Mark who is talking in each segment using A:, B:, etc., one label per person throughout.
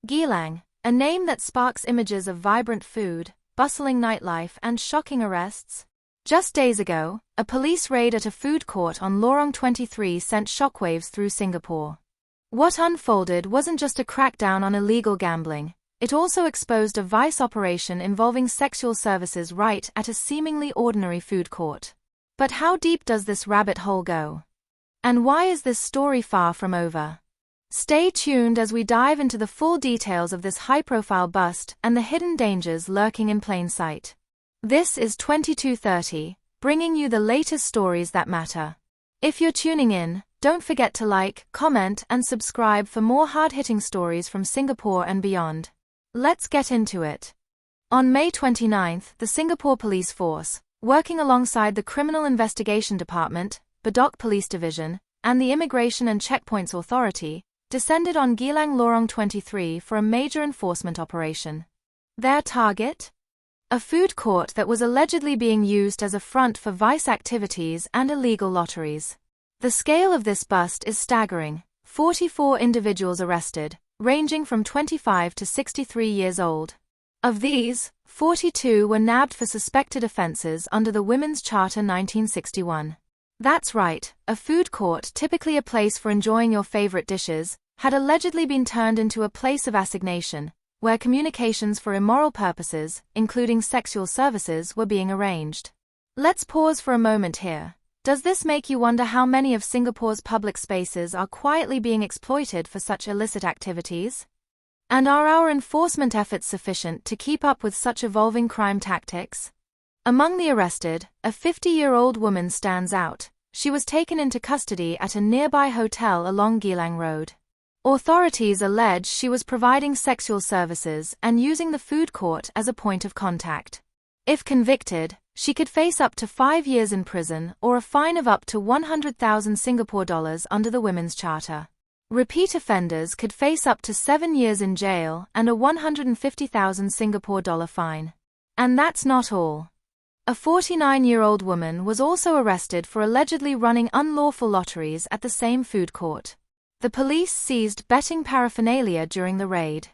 A: Geylang, a name that sparks images of vibrant food, bustling nightlife and shocking arrests. Just days ago, a police raid at a food court on Lorong 23 sent shockwaves through Singapore. What unfolded wasn't just a crackdown on illegal gambling, it also exposed a vice operation involving sexual services right at a seemingly ordinary food court. But how deep does this rabbit hole go? And why is this story far from over? Stay tuned as we dive into the full details of this high-profile bust and the hidden dangers lurking in plain sight. This is 2230, bringing you the latest stories that matter. If you're tuning in, don't forget to like, comment, and subscribe for more hard-hitting stories from Singapore and beyond. Let's get into it. On May 29, the Singapore Police Force, working alongside the Criminal Investigation Department, Bedok Police Division, and the Immigration and Checkpoints Authority, descended on Geylang Lorong 23 for a major enforcement operation. Their target? A food court that was allegedly being used as a front for vice activities and illegal lotteries. The scale of this bust is staggering: 44 individuals arrested, ranging from 25 to 63 years old. Of these, 42 were nabbed for suspected offences under the Women's Charter 1961. That's right, a food court, typically a place for enjoying your favorite dishes, had allegedly been turned into a place of assignation, where communications for immoral purposes, including sexual services, were being arranged. Let's pause for a moment here. Does this make you wonder how many of Singapore's public spaces are quietly being exploited for such illicit activities? And are our enforcement efforts sufficient to keep up with such evolving crime tactics? Among the arrested, a 50-year-old woman stands out. She was taken into custody at a nearby hotel along Geylang Road. Authorities allege she was providing sexual services and using the food court as a point of contact. If convicted, she could face up to 5 years in prison or a fine of up to 100,000 Singapore dollars under the Women's Charter. Repeat offenders could face up to 7 years in jail and a 150,000 Singapore dollar fine. And that's not all. A 49-year-old woman was also arrested for allegedly running unlawful lotteries at the same food court. The police seized betting paraphernalia during the raid.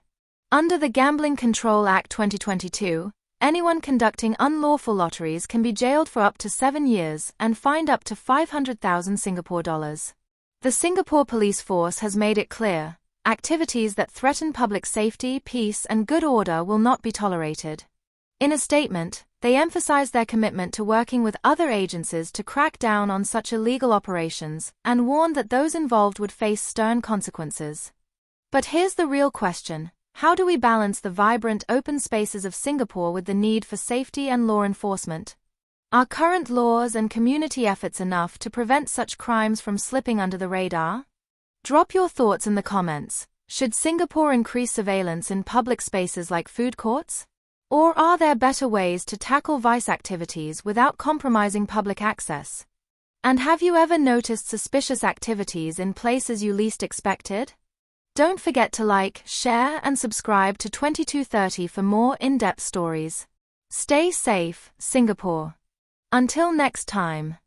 A: Under the Gambling Control Act 2022, anyone conducting unlawful lotteries can be jailed for up to 7 years and fined up to 500,000 Singapore dollars. The Singapore Police Force has made it clear, activities that threaten public safety, peace, and good order will not be tolerated. In a statement, they emphasize their commitment to working with other agencies to crack down on such illegal operations and warned that those involved would face stern consequences. But here's the real question: how do we balance the vibrant open spaces of Singapore with the need for safety and law enforcement? Are current laws and community efforts enough to prevent such crimes from slipping under the radar? Drop your thoughts in the comments. Should Singapore increase surveillance in public spaces like food courts? Or are there better ways to tackle vice activities without compromising public access? And have you ever noticed suspicious activities in places you least expected? Don't forget to like, share, and subscribe to 2230 for more in-depth stories. Stay safe, Singapore. Until next time.